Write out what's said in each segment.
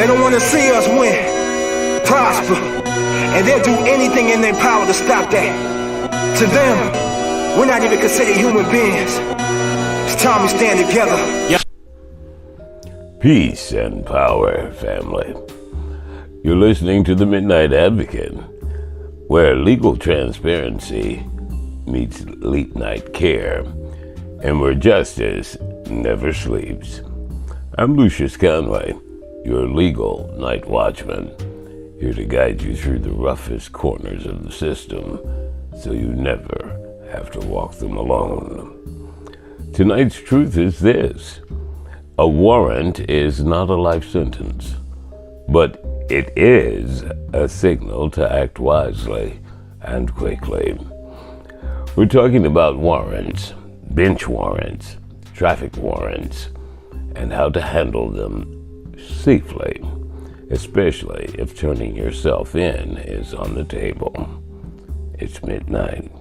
They don't want to see us win, prosper, and they'll do anything in their power to stop that. To them, we're not even considered human beings. It's time we stand together. Peace and power, family. You're listening to The Midnight Advocate, where legal transparency meets late night care, and where justice never sleeps. I'm Lucious Conway, your legal night watchman, here to guide you through the roughest corners of the system so you never have to walk them alone. Tonight's truth is this: a warrant is not a life sentence, but it is a signal to act wisely and quickly. We're talking about warrants, bench warrants, traffic warrants, and how to handle them safely, especially if turning yourself in is on the table. It's midnight.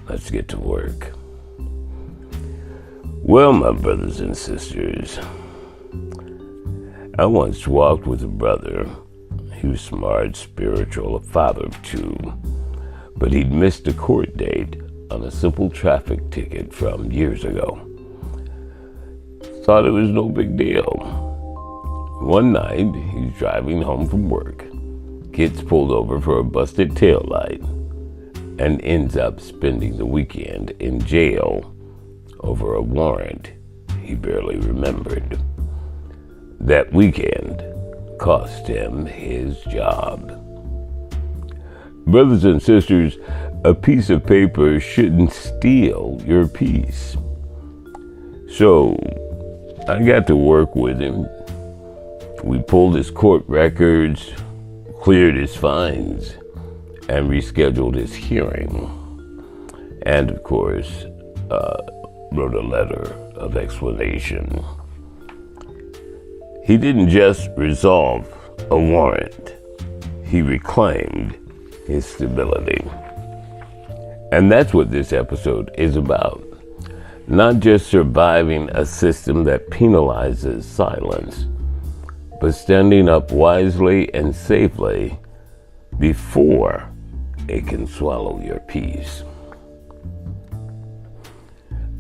Let's get to work. Well, my brothers and sisters, I once walked with a brother. He was smart, spiritual, a father of two, but he'd missed a court date on a simple traffic ticket from years ago. Thought it was no big deal. One night, he's driving home from work, gets pulled over for a busted taillight, and ends up spending the weekend in jail over a warrant he barely remembered. That weekend cost him his job. Brothers and sisters, a piece of paper shouldn't steal your peace. So I got to work with him. We pulled his court records, cleared his fines, and rescheduled his hearing. And of course, wrote a letter of explanation. He didn't just resolve a warrant, he reclaimed his stability. And that's what this episode is about. Not just surviving a system that penalizes silence, but standing up wisely and safely before it can swallow your peace.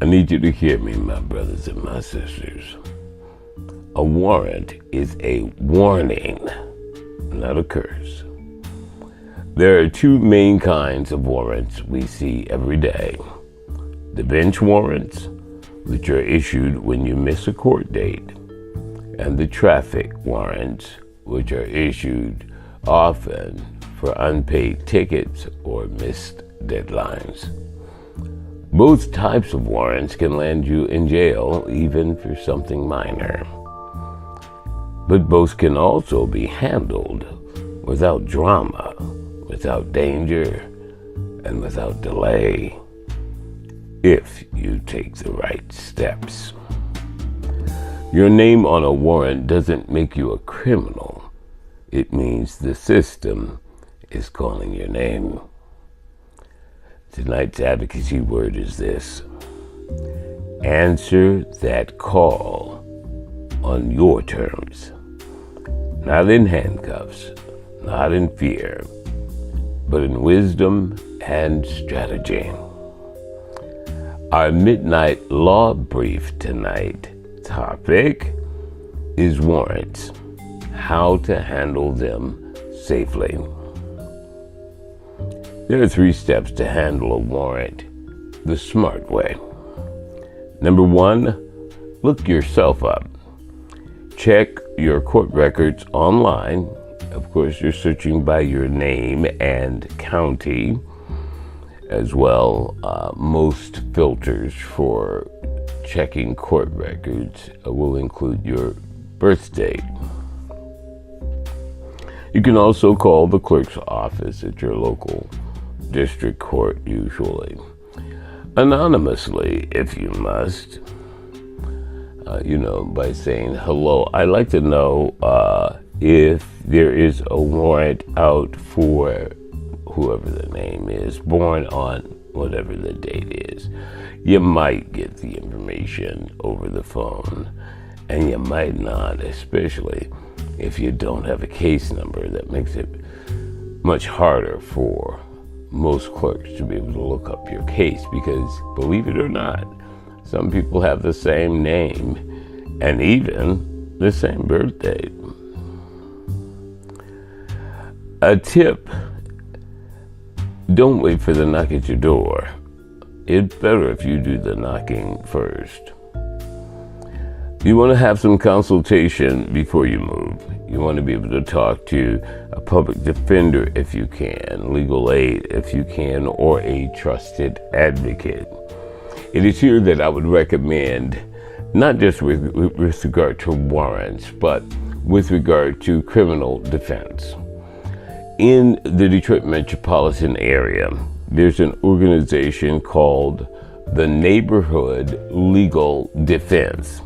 I need you to hear me, my brothers and my sisters. A warrant is a warning, not a curse. There are two main kinds of warrants we see every day. The bench warrants, which are issued when you miss a court date, and the traffic warrants, which are issued often for unpaid tickets or missed deadlines. Both types of warrants can land you in jail, even for something minor. But both can also be handled without drama, without danger, and without delay, if you take the right steps. Your name on a warrant doesn't make you a criminal. It means the system is calling your name. Tonight's advocacy word is this: answer that call on your terms. Not in handcuffs, not in fear, but in wisdom and strategy. Our midnight law brief tonight topic is warrants, how to handle them safely. There are 3 steps to handle a warrant the smart way. Number 1, look yourself up. Check your court records online. Of course, you're searching by your name and county as well. Most filters for checking court records will include your birth date. You can also call the clerk's office at your local district court, usually anonymously if you must, by saying hello. I'd like to know if there is a warrant out for whoever the name is, born on whatever the date is. You might get the information over the phone, and you might not, especially if you don't have a case number. That makes it much harder for most clerks to be able to look up your case because, believe it or not, some people have the same name and even the same birth date. A tip: don't wait for the knock at your door. It's better if you do the knocking first. You want to have some consultation before you move. You want to be able to talk to a public defender if you can, legal aid if you can, or a trusted advocate. It is here that I would recommend, not just with regard to warrants, but with regard to criminal defense. In the Detroit metropolitan area, there's an organization called the Neighborhood Legal Defense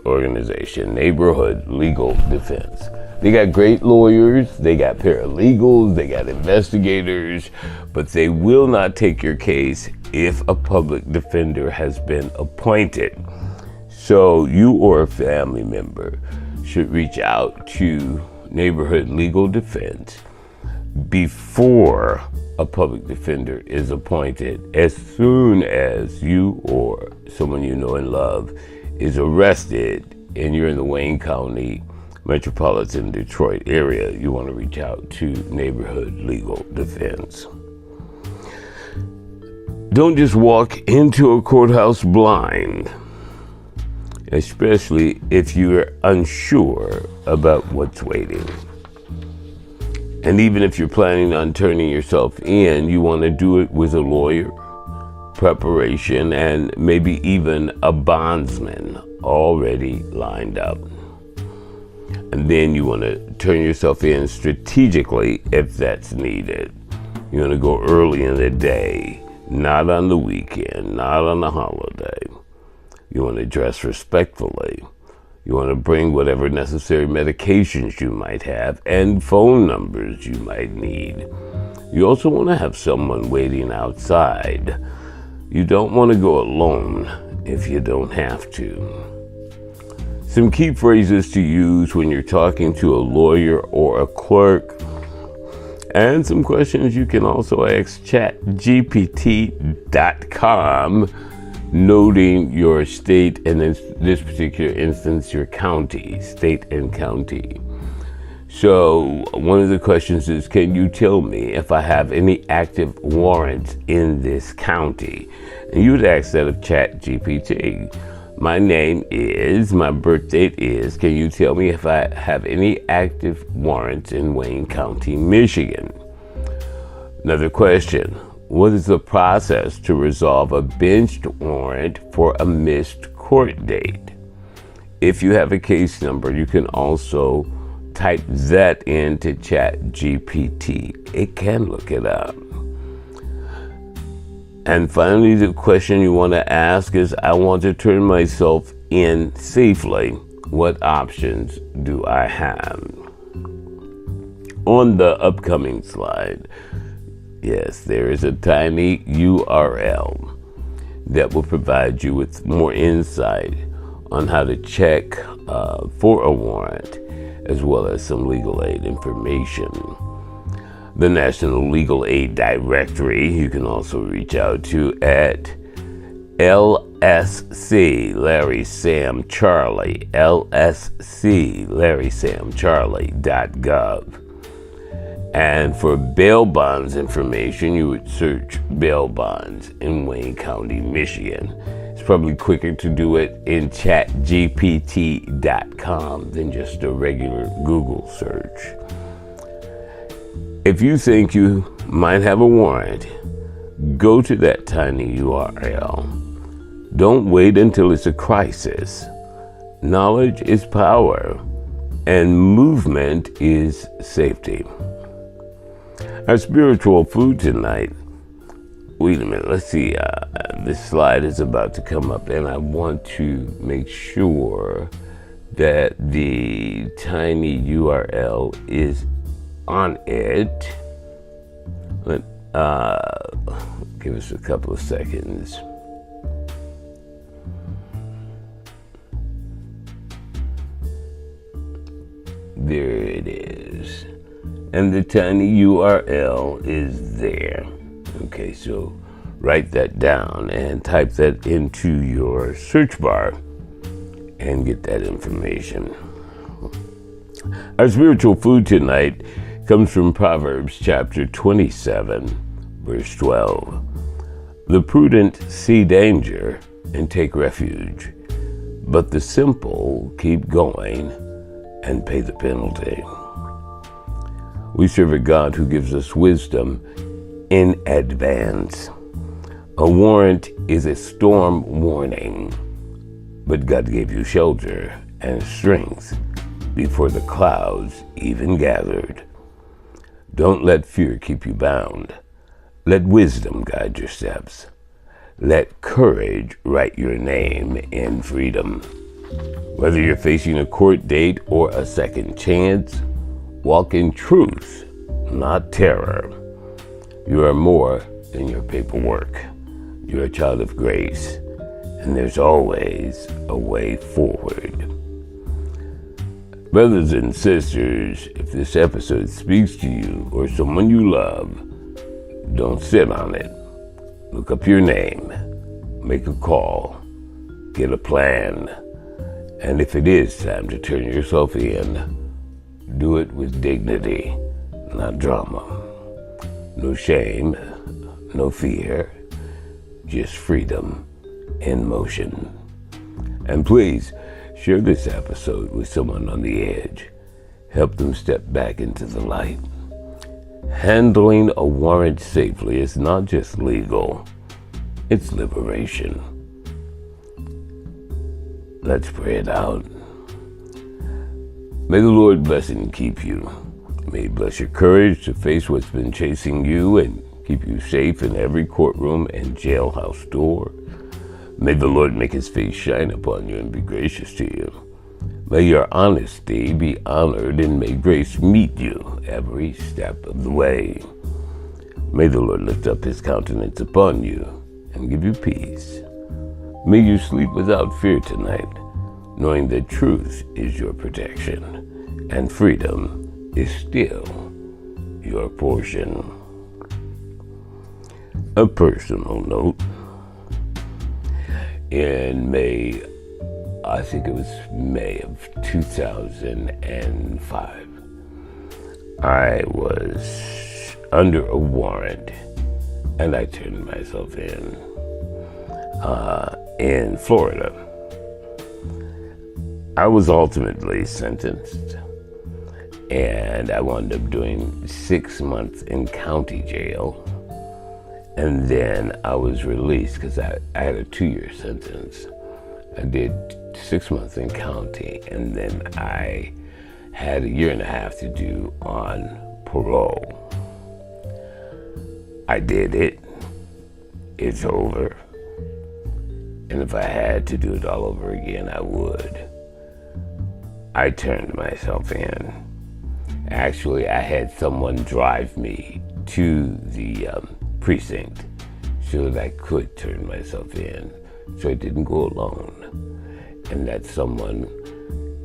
Organization, Neighborhood Legal Defense. They got great lawyers, they got paralegals, they got investigators, but they will not take your case if a public defender has been appointed. So you or a family member should reach out to Neighborhood Legal Defense before a public defender is appointed. As soon as you or someone you know and love is arrested and you're in the Wayne County metropolitan Detroit area, you want to reach out to Neighborhood Legal Defense. Don't just walk into a courthouse blind, especially if you're unsure about what's waiting. And even if you're planning on turning yourself in, you want to do it with a lawyer, preparation, and maybe even a bondsman already lined up. And then you want to turn yourself in strategically if that's needed. You want to go early in the day, not on the weekend, not on a holiday. You want to dress respectfully. You want to bring whatever necessary medications you might have and phone numbers you might need. You also want to have someone waiting outside. You don't want to go alone if you don't have to. Some key phrases to use when you're talking to a lawyer or a clerk, and some questions you can also ask ChatGPT.com, noting your state, and in this particular instance, your county, state and county. So one of the questions is, can you tell me if I have any active warrants in this county? And you would ask that of ChatGPT. My name is, my birth date is, can you tell me if I have any active warrants in Wayne County, Michigan? Another question: what is the process to resolve a benched warrant for a missed court date? If you have a case number, you can also type that into ChatGPT. It can look it up. And finally, the question you want to ask is, I want to turn myself in safely. What options do I have? On the upcoming slide, yes, there is a tiny URL that will provide you with more insight on how to check for a warrant, as well as some legal aid information. The National Legal Aid Directory you can also reach out to at LSC Larry Sam Charlie, LSC Larry Sam Charlie.gov. And for bail bonds information, you would search bail bonds in Wayne County, Michigan. It's probably quicker to do it in ChatGPT.com than just a regular Google search. If you think you might have a warrant, go to that tiny URL. Don't wait until it's a crisis. Knowledge is power, and movement is safety. Our spiritual food tonight. Wait a minute, let's see. This slide is about to come up, and I want to make sure that the tiny URL is on it. Give us a couple of seconds. There and the tiny URL is there. Okay, so write that down and type that into your search bar and get that information. Our spiritual food tonight comes from Proverbs chapter 27, verse 12. The prudent see danger and take refuge, but the simple keep going and pay the penalty. We serve a God who gives us wisdom in advance. A warrant is a storm warning, but God gave you shelter and strength before the clouds even gathered. Don't let fear keep you bound. Let wisdom guide your steps. Let courage write your name in freedom. Whether you're facing a court date or a second chance, walk in truth, not terror. You are more than your paperwork. You're a child of grace, and there's always a way forward. Brothers and sisters, if this episode speaks to you or someone you love, don't sit on it. Look up your name, make a call, get a plan, and if it is time to turn yourself in, do it with dignity, not drama. No shame, no fear, just freedom in motion. And please, share this episode with someone on the edge. Help them step back into the light. Handling a warrant safely is not just legal, it's liberation. Let's pray it out. May the Lord bless and keep you. May He bless your courage to face what's been chasing you and keep you safe in every courtroom and jailhouse door. May the Lord make His face shine upon you and be gracious to you. May your honesty be honored, and may grace meet you every step of the way. May the Lord lift up His countenance upon you and give you peace. May you sleep without fear tonight, knowing that truth is your protection and freedom is still your portion. A personal note. In May, I think it was May of 2005, I was under a warrant and I turned myself in Florida. I was ultimately sentenced and I wound up doing 6 months in county jail. And then I was released because I had a 2-year sentence. I did 6 months in county, and then I had a 1.5 years to do on parole. I did it. It's over. And if I had to do it all over again, I would. I turned myself in. Actually, I had someone drive me to the precinct so that I could turn myself in, so I didn't go alone. And that someone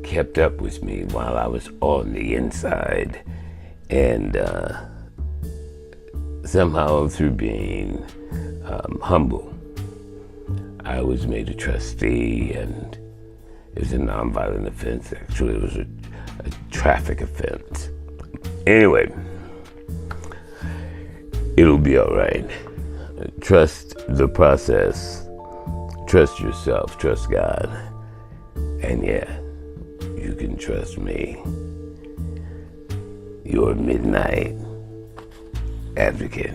kept up with me while I was on the inside. And somehow through being humble, I was made a trustee, and it was a nonviolent offense. Actually, it was a traffic offense. Anyway, it'll be all right. Trust the process. Trust yourself. Trust God. And yeah, you can trust me. Your midnight advocate.